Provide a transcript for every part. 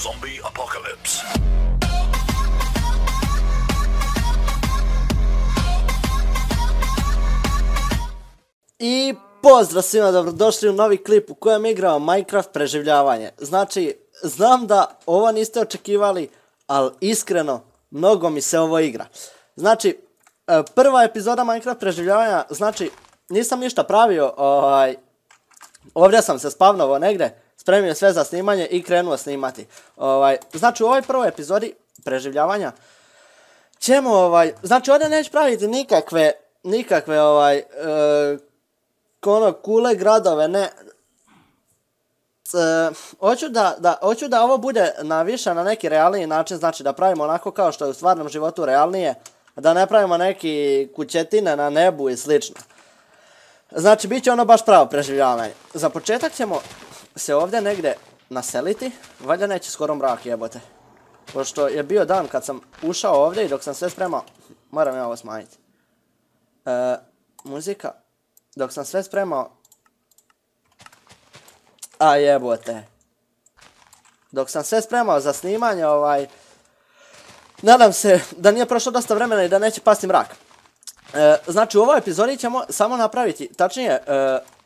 Zombie Apocalypse. I pozdrav svima, dobrodošli u novi klip u kojem igramo Minecraft preživljavanje. Znači, znam da ovo niste očekivali, ali iskreno, mnogo mi se ovo igra. Znači, prva epizoda Minecraft preživljavanja, znači, nisam ništa pravio, ovdje sam se spavnovao negdje, spremio sve za snimanje i krenuo snimati. Znači, u ovoj prvoj epizodi preživljavanja ćemo, znači, ovdje neću praviti nikakve kule, gradove, ne. Hoću da ovo bude na neki realniji način, znači da pravimo onako kao što je u stvarnom životu realnije, da ne pravimo neki kućetine na nebu i slično. Znači, bit će ono baš pravo preživljavanje. Za početak ćemo se ovdje negdje naseliti, valjda neće skoro mrak, jebote. Pošto je bio dan kad sam ušao ovdje i dok sam sve spremao, moram ja ovo smanjiti. Muzika. Dok sam sve spremao... A jebote. Dok sam sve spremao za snimanje, nadam se da nije prošlo dosta vremena i da neće pasti mrak. Znači, u ovoj epizodi ćemo samo napraviti, tačnije,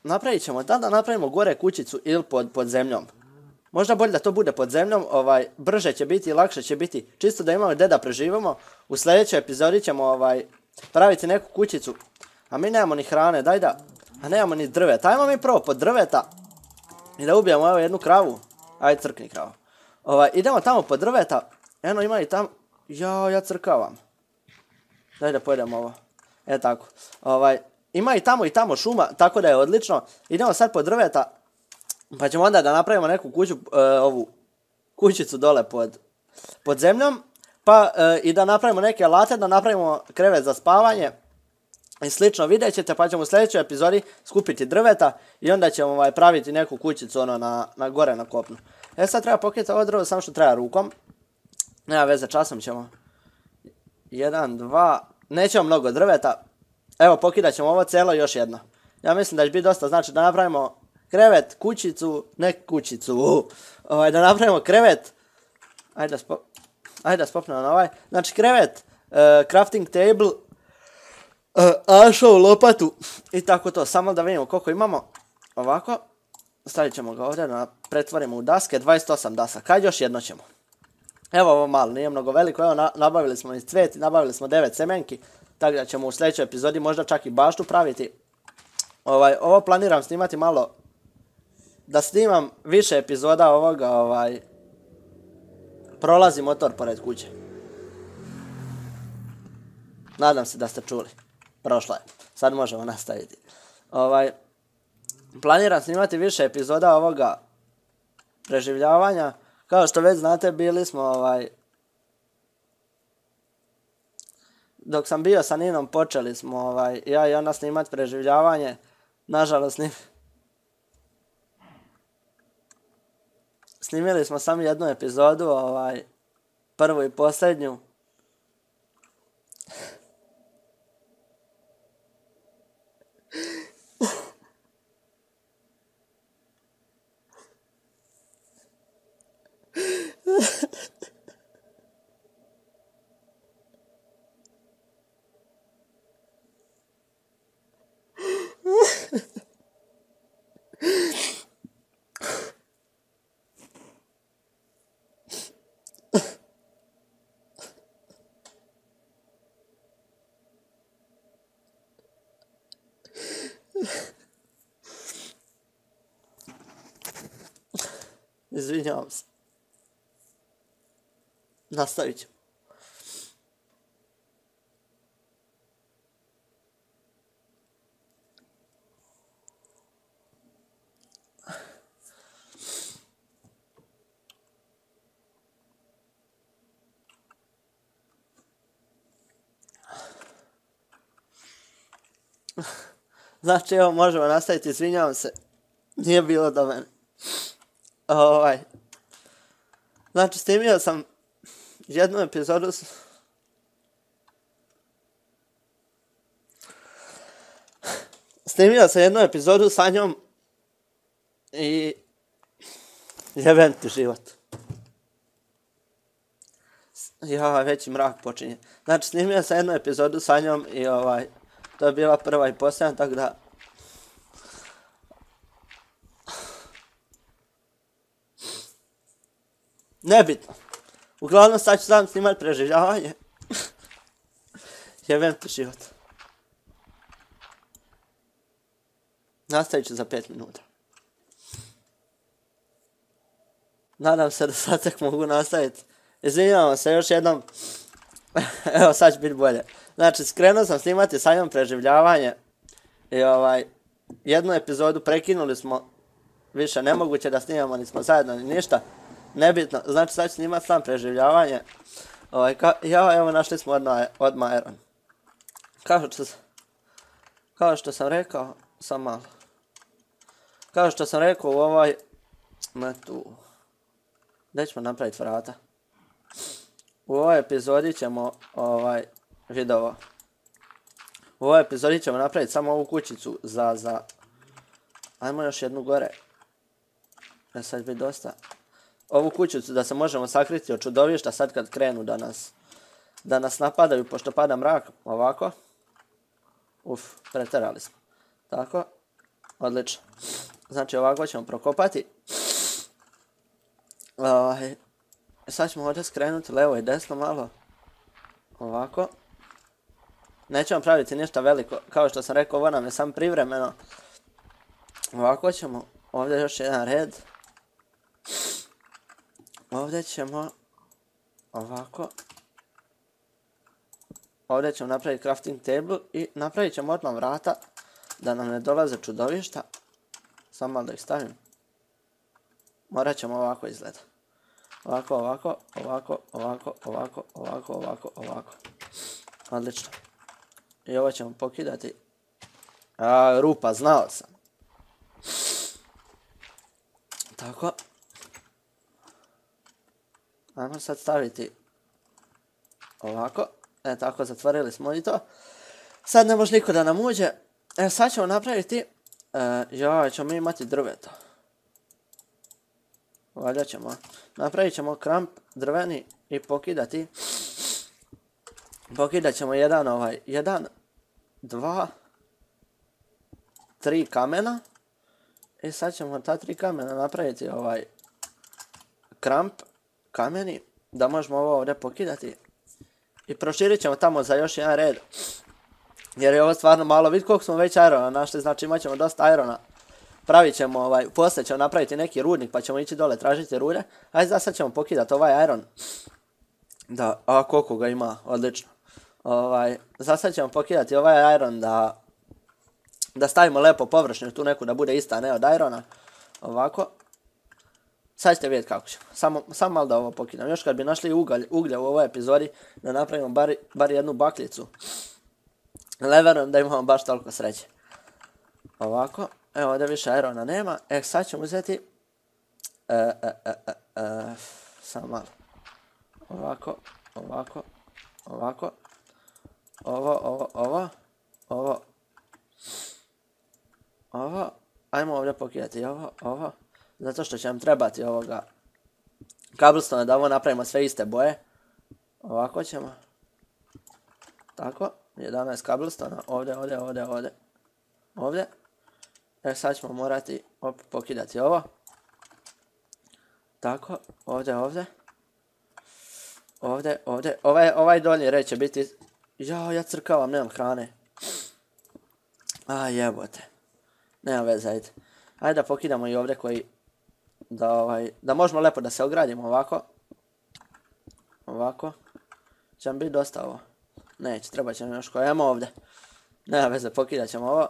napravit ćemo da napravimo gore kućicu ili pod zemljom. Možda bolje da to bude pod zemljom, brže će biti i lakše će biti, čisto da imamo gdje da preživimo. U sljedećoj epizodi ćemo praviti neku kućicu. A mi nemamo ni hrane, daj da... A nemamo ni drveta. Ajmo mi prvo pod drveta. I da ubijemo evo jednu kravu. Ajde, crkni kravu. Idemo tamo pod drveta. Eno, ima i tamo... Jao, ja crkavam. Daj da pojedemo ovo. Tako. Ima i tamo šuma, tako da je odlično. Idemo sad pod drveta. Pa ćemo onda da napravimo neku kuću, ovu kućicu dole pod zemljom. Pa i da napravimo neke alate, da napravimo krevet za spavanje. I slično, vidjet ćete, pa ćemo u sljedećoj epizodi skupiti drveta i onda ćemo praviti neku kućicu na gore na kopnu. Sad treba pokriti ovo drvo, samo što treba rukom. Nema veze, časom ćemo. 1, 2, nećemo mnogo drveta. Evo, pokidat ćemo ovo cijelo još jedno. Ja mislim da će biti dosta, znači da napravimo krevet, kućicu, ne kućicu, da napravimo krevet. Ajde da spopnemo na ovaj. Znači krevet, crafting table, ašov, lopatu i tako to. Samo da vidimo koliko imamo. Ovako. Stavit ćemo ga ovdje, pretvorimo u daske. 28 dasaka. Kad još jedno ćemo. Evo ovo malo, nije mnogo veliko. Evo nabavili smo i cvet, nabavili smo 9 semenki. Tako da ćemo u sljedećoj epizodi možda čak i baštu praviti. Ovo planiram snimati malo. Da snimam više epizoda ovoga. Prolazi motor pored kuće. Nadam se da ste čuli. Prošla je. Sad možemo nastaviti. Planiram snimati više epizoda ovoga preživljavanja. Kao što već znate, bili smo dok sam bio sa Ninom, počeli smo ja i ona snimati preživljavanje. Nažalost, snimili smo samo jednu epizodu, prvu i posljednju. Izvinjavam se. Nastavit ćemo. Znači, evo, možemo nastaviti, izvinjavam se. Nije bilo do mene. Znači, snimio sam jednu epizodu sa njom i jebem ti život. Ja, veći mrak počinje. Znači, snimio sam jednu epizodu sa njom i to je bila prva i posljednja, tako da... Nebitno. Uglavnom sad ću sam snimat preživljavanje. Jebem ti život. Nastavit ću za 5 minuta. Nadam se da sad tek mogu nastaviti. Izvinjavam se još jednom. Evo sad će biti bolje. Znači skrenuo sam snimati sa njom preživljavanje. I jednu epizodu prekinuli smo. Više nemoguće da snimamo, nismo zajedno ni ništa. Nebitno, znači sad ću snimati sam preživljavanje. Evo našli smo odmah Iron. Kao što sam rekao, sam malo. Kao što sam rekao u ovoj... tu. Gdje ćemo napraviti vrata? U ovoj epizodi ćemo video. U ovoj epizodi ćemo napraviti samo ovu kućicu za... Ajmo još jednu gore. Sad će biti dosta. Ovu kućicu da se možemo sakriti od čudovišta sad kad krenu da nas napadaju pošto pada mrak. Ovako. Preterali smo. Tako. Odlično. Znači ovako ćemo prokopati. Sad ćemo ovdje skrenuti levo i desno malo. Ovako. Nećemo praviti ništa veliko. Kao što sam rekao, ovo nam je sam privremeno. Ovako ćemo. Ovdje još jedan red. Ovdje ćemo. Ovako. Ovdje ćemo napraviti crafting table i napravit ćemo odmah vrata da nam ne dolaze čudovišta. Samo malo da ih stavim. Morat ćemo ovako izgleda. Ovako. Odlično. I ovo ćemo pokidati. Rupa, znao sam. Tako. Ajmo sad staviti ovako. Tako, zatvorili smo i to. Sad ne može niko da nam uđe. Sad ćemo napraviti... ćemo mi imati drveto. Valjda ćemo. Napravit ćemo kramp drveni i pokidati. Pokidat ćemo jedan, 2, 3 kamena. I sad ćemo ta 3 kamena napraviti kramp kameni. Da možemo ovo ovdje pokidati. I proširit ćemo tamo za još jedan red. Jer je ovo stvarno malo. Vidite koliko smo već irona našli. Znači imat ćemo dosta irona. Pravit ćemo poslije ćemo napraviti neki rudnik pa ćemo ići dole tražiti rude. Ajde za sad ćemo pokidati ovaj iron. Da, koliko ga ima, odlično. Za sad ćemo pokidati ovaj iron da stavimo lepo površinu tu neku da bude ista, ne od irona. Ovako. Sad ćete vidjeti kako ćemo. Samo malo da ovo pokidam. Još kad bi našli uglja u ovoj epizodi da napravimo bar jednu bakljicu. Ne verujem da imamo baš toliko sreće. Ovako. Evo ovdje više irona nema. Sad ćemo uzeti... Samo malo. Ovako. Ovo. Ajmo ovdje pokidati ovo. Zato što će nam trebati ovoga cobblestone da ovo napravimo sve iste boje. Ovako ćemo. Tako. 11 cobblestone. Ovdje. Sad ćemo morati pokidati ovo. Tako. Ovdje. Ovaj donji red će biti... Ja crkavam, nemam hrane. Jebote. Nema veze, ajde. Ajde da pokidamo i ovdje koji... Da možemo lepo da se ogradimo ovako. Će nam biti dosta ovo. Neće, trebat će nam još koje. Ajmo ovdje. Nema veze, pokidat ćemo ovo.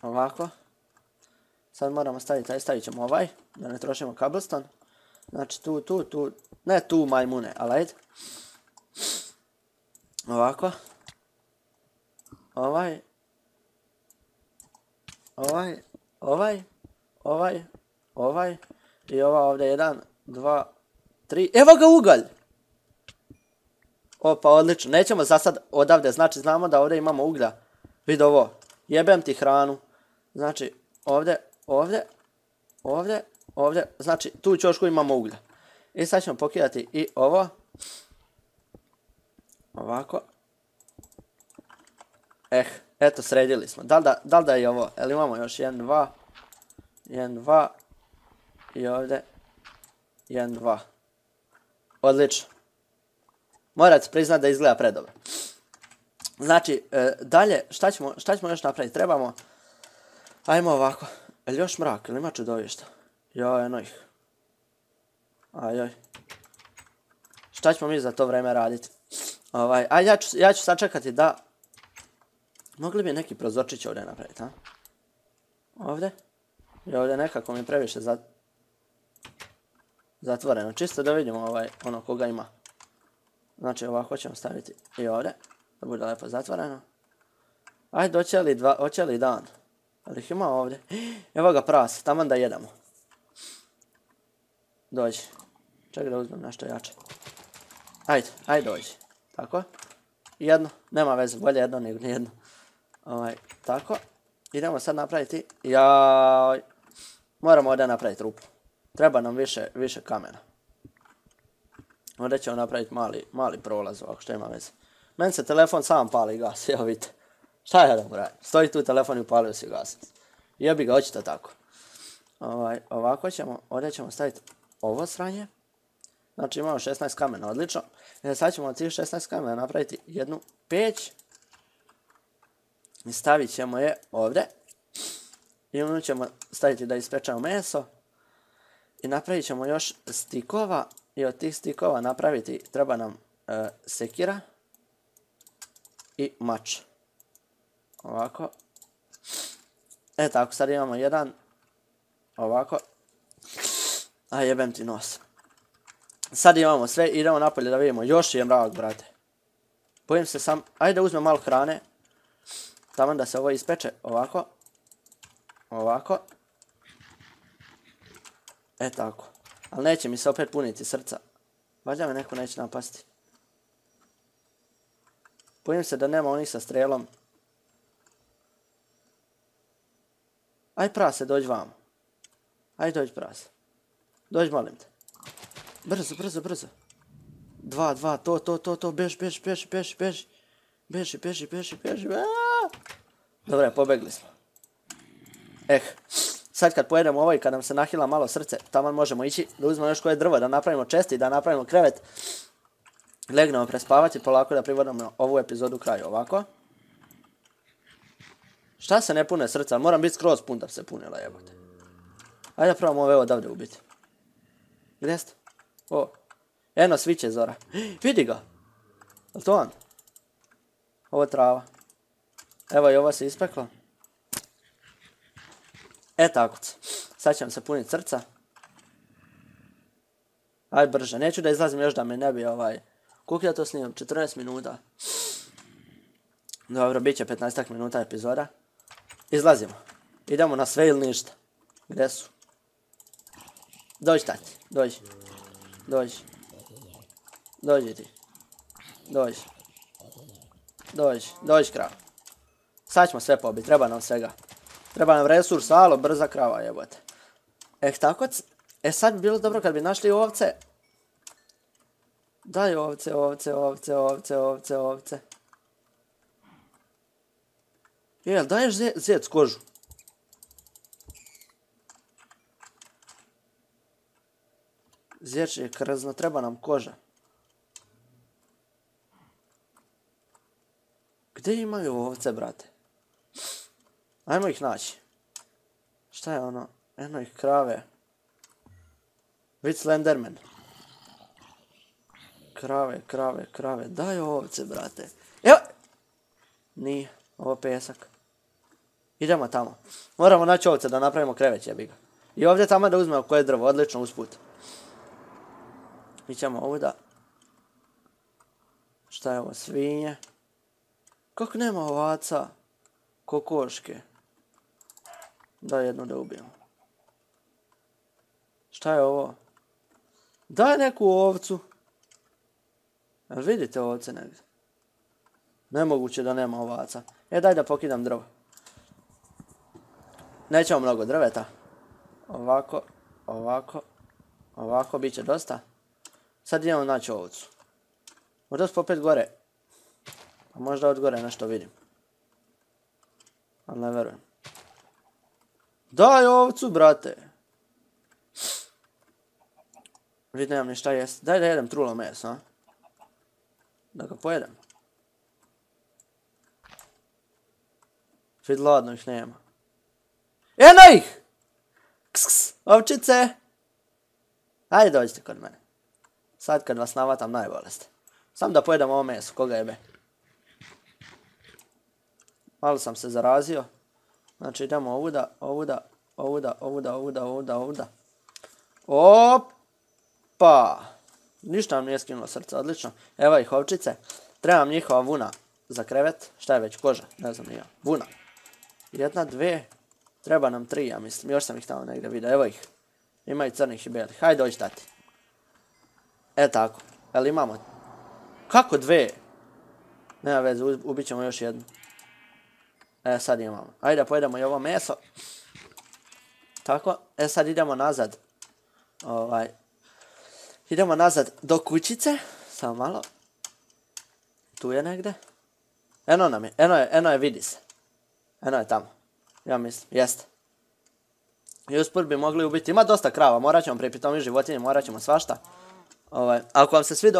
Ovako. Sad moramo stavit ćemo ovaj. Da ne trošimo cobblestone. Znači tu. Ne tu majmune, ali ajde. Ovako. Ovaj. I ova ovdje 1, 2, 3. Evo ga ugalj! Opa, odlično. Nećemo za sad odavde, znači znamo da ovdje imamo uglja. Vidi ovo. Jebem ti hranu. Znači, ovdje. Znači, tu u ćošku imamo uglja. I sad ćemo pokidati i ovo. Ovako. Eto, sredili smo. Da li da je ovo? Jel imamo još 1, 2. 1, 2. I ovdje. 1, 2. Odlično. Morate priznati da izgleda predobro. Znači, dalje, šta ćemo još napraviti? Trebamo, ajmo ovako. Jel još mrak, jel ima čudovišta? Joj, eno ih. Ajoj. Šta ćemo mi za to vreme raditi? Ja ću sačekati da... Mogli bi neki prozorčić ovdje napraviti, a? Ovdje? I ovdje nekako mi previše zatvoreno. Čisto da vidimo ono koga ima. Znači ovako ćemo staviti i ovdje. Da bude lepo zatvoreno. Ajde, hoće li dan? Ali ih ima ovdje. Evo ga prase, taman da jedemo. Dođi. Čekaj da uzmem nešto jače. Ajde dođi. Tako. Jedno, nema veze, bolje jedno nego nijedno. Tako. Idemo sad napraviti. Jaj. Moramo ovdje napraviti rupu. Treba nam više kamena. Ovdje ćemo napraviti mali prolaz ovako što ima veze. Meni se telefon sam pali i gasi, evo vidite. Šta ja da mu radim? Stoji tu telefon i upalio si gasi. Jebi ga, očito tako. Ovako ćemo, ovdje ćemo staviti ovo sranje. Znači imamo 16 kamena, odlično. Sad ćemo od tih 16 kamena napraviti jednu peć. I stavit ćemo je ovdje. I unutra ćemo staviti da ispečemo meso. I napravit ćemo još stikova. I od tih stikova napraviti treba nam sekira. I mač. Ovako. Tako, sad imamo jedan. Ovako. A jebem ti nos. Sad imamo sve, idemo napolje da vidimo. Još je mrak, brate. Bojim se sam. Ajde uzmem malo hrane. Tamo da se ovo ispeče. Ovako. Ovako. Tako. Ali neće mi se opet puniti srca. Valjda me neko neće napasti. Bojim se da nema onih sa strelom. Aj prase, dođi vamo. Aj dođi prase. Dođi, molim te. Brzo. 2, to, beži. Dobre, pobegli smo. Sad kad pojedemo ovo i kad nam se nahila malo srce, tamo možemo ići da uzmemo još koje drvo, da napravimo česti, da napravimo krevet. Legnemo prespavati, polako da privodimo ovu epizodu kraju, ovako. Šta se ne pune srca? Moram biti skroz pun da se punila, jebote. Ajde da probamo ove odavde ubiti. Gdje ste? Eno, sviće Zora. Vidi ga! Je li to on? Ovo je trava. Evo i ovo se ispeklo. Tako. Sad će vam se puniti srca. Ajde brže. Neću da izlazim još da me ne bi Koliko ja to snimam? 14 minuta. Dobro, bit će 15 minuta epizoda. Izlazimo. Idemo na sve ili ništa. Gdje su? Dođi tati. Dođi ti. Dođi krav. Sad ćemo sve pobiti, treba nam svega. Treba nam resurs, alo, brza krava jebote. Tako. Sad bi bilo dobro kad bi našli ovce. Daj ovce. Jel, daješ zjec kožu? Zjeć je krzno, treba nam koža. Gdje imaju ovce, brate? Ajmo ih naći. Šta je ono? Eno ih krave. Vid Slenderman. Krave. Daj ovce, brate. Evo! Nije. Ovo pesak. Idemo tamo. Moramo naći ovce da napravimo krevet, jebiga. I ovdje tamo da uzmemo koje drvo. Odlično, usput. Mi ćemo ovuda. Šta je ovo? Svinje. Kako nema ovaca? Kokoške. Daj jednu da ubijemo. Šta je ovo? Daj neku ovcu. Jel vidite ovce negdje? Nemoguće da nema ovaca. Daj da pokidam drvo. Nećemo mnogo drveta. Ovako. Bit će dosta. Sad idemo naći ovcu. Možda su opet gore. A možda od gore nešto vidim. Ali ne verujem. Daj ovcu, brate. Vidim, nemam ni šta jest. Daj da jedem trulo meso, a? Da ga pojedem. Vid, ladno ih nema. Eno ih! Ks, ovčice! Hajde dođite kod mene. Sad kad vas navatam najbolje ste. Sam da pojedem ovo meso, koga jebe. Malo sam se zarazio. Znači idemo ovuda, ovuda, ovuda, ovuda, ovuda, ovuda, ovuda. Opa! Ništa nam nije skinulo srce, odlično. Evo ih ovčice. Trebam njihova vuna za krevet. Šta je već, koža? Ne znam nije. Vuna. 1, 2. Treba nam 3, ja mislim. Još sam ih tamo negdje vidio. Evo ih. Ima i crnih i belih. Hajde dođi tati. E tako. Jel imamo? Kako 2? Nema veze, ubit ćemo još jednu. E sad imamo. Ajde pojedemo i ovo meso. Tako. E sad idemo nazad. Idemo nazad do kućice. Samo malo. Tu je negdje. Eno nam je. Eno je, vidi se. Eno je tamo. Ja mislim. Jeste. I usput bi mogli ubiti. Ima dosta krava. Morat ćemo pripitomiti životinje. Morat ćemo svašta. Ako vam se svidi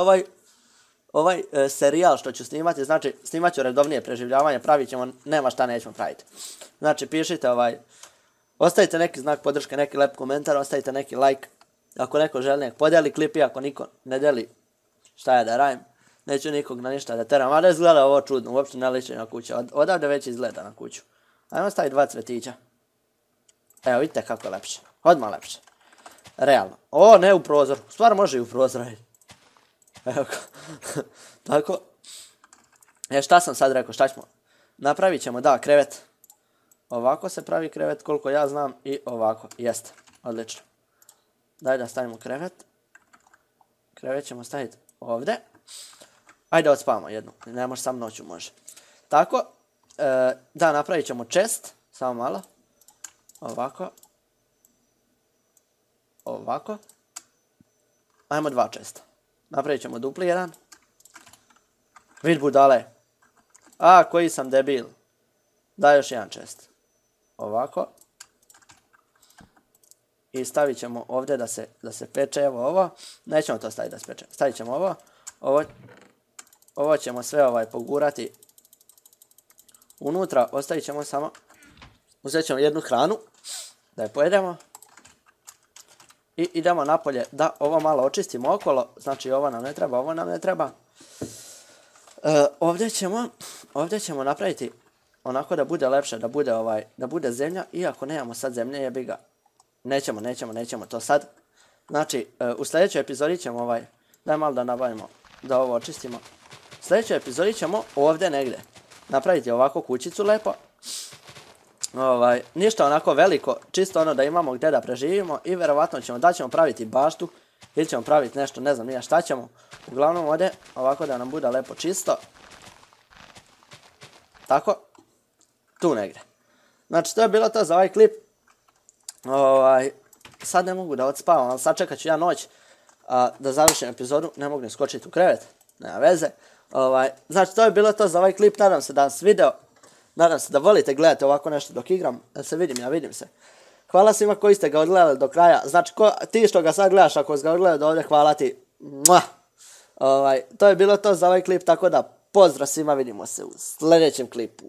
ovaj serijal što ću snimati, znači snimat ću redovnije preživljavanje, pravit ćemo, nema šta nećemo praviti. Znači pišite ostavite neki znak podrške, neki lep komentar, ostavite neki like, ako neko želi nek podijeli klip i ako niko ne deli, šta je da radim, neću nikog na ništa da teram, a da izgleda ovo čudno, uopće ne liči na kuću, odavde već izgleda na kuću. Ajmo staviti 2 cvetića. Evo vidite kako je lepše, odmah lepše. Realno. O, ne u prozor, stvar može i u prozor. Evo tako. Šta sam sad rekao, šta ćemo? Napravit ćemo, da, krevet. Ovako se pravi krevet, koliko ja znam, i ovako. Jeste, odlično. Daj da stavimo krevet. Krevet ćemo staviti ovdje. Ajde odspavamo jednu, ne može sam noću, može. Tako, da, napravit ćemo chest, samo malo. Ovako. Ovako. Ajmo 2 chesta. Napravit ćemo dupli jedan. Vid budale. A, koji sam debil. Daj još jedan chest. Ovako. I stavit ćemo ovdje da se peče, evo ovo. Nećemo to staviti da se peče. Stavit ćemo ovo. Ovo ćemo sve pogurati unutra. Ostavit ćemo samo. Uzet ćemo jednu hranu. Da je pojedemo. I idemo napolje da ovo malo očistimo okolo. Znači ovo nam ne treba, ovo nam ne treba. Ovdje ćemo napraviti onako da bude lepše, da bude zemlja. Iako nemamo sad zemlje, jebi ga. Nećemo to sad. Znači, u sljedećoj epizodi ćemo daj malo da nabavimo, da ovo očistimo. U sljedećoj epizodi ćemo ovdje negdje napraviti ovako kućicu lepo. Ništa onako veliko, čisto ono da imamo gdje da preživimo i vjerovatno ćemo praviti baštu ili ćemo praviti nešto, ne znam nije šta ćemo. Uglavnom ovdje ovako da nam bude lepo čisto. Tako, tu negdje. Znači to je bilo to za ovaj klip. Sad ne mogu da odspavam, ali sad čekat ću ja noć da završim epizodu, ne mogu ni skočiti u krevet, nema veze. Znači to je bilo to za ovaj klip, nadam se da vam se video. Nadam se da volite gledati ovako nešto dok igram, da se vidim, ja vidim se. Hvala svima koji ste ga odgledali do kraja. Znači, ti što ga sad gledaš, ako si ga odgledao do ovdje, hvala ti. To je bilo to za ovaj klip, tako da pozdrav svima, vidimo se u sljedećem klipu.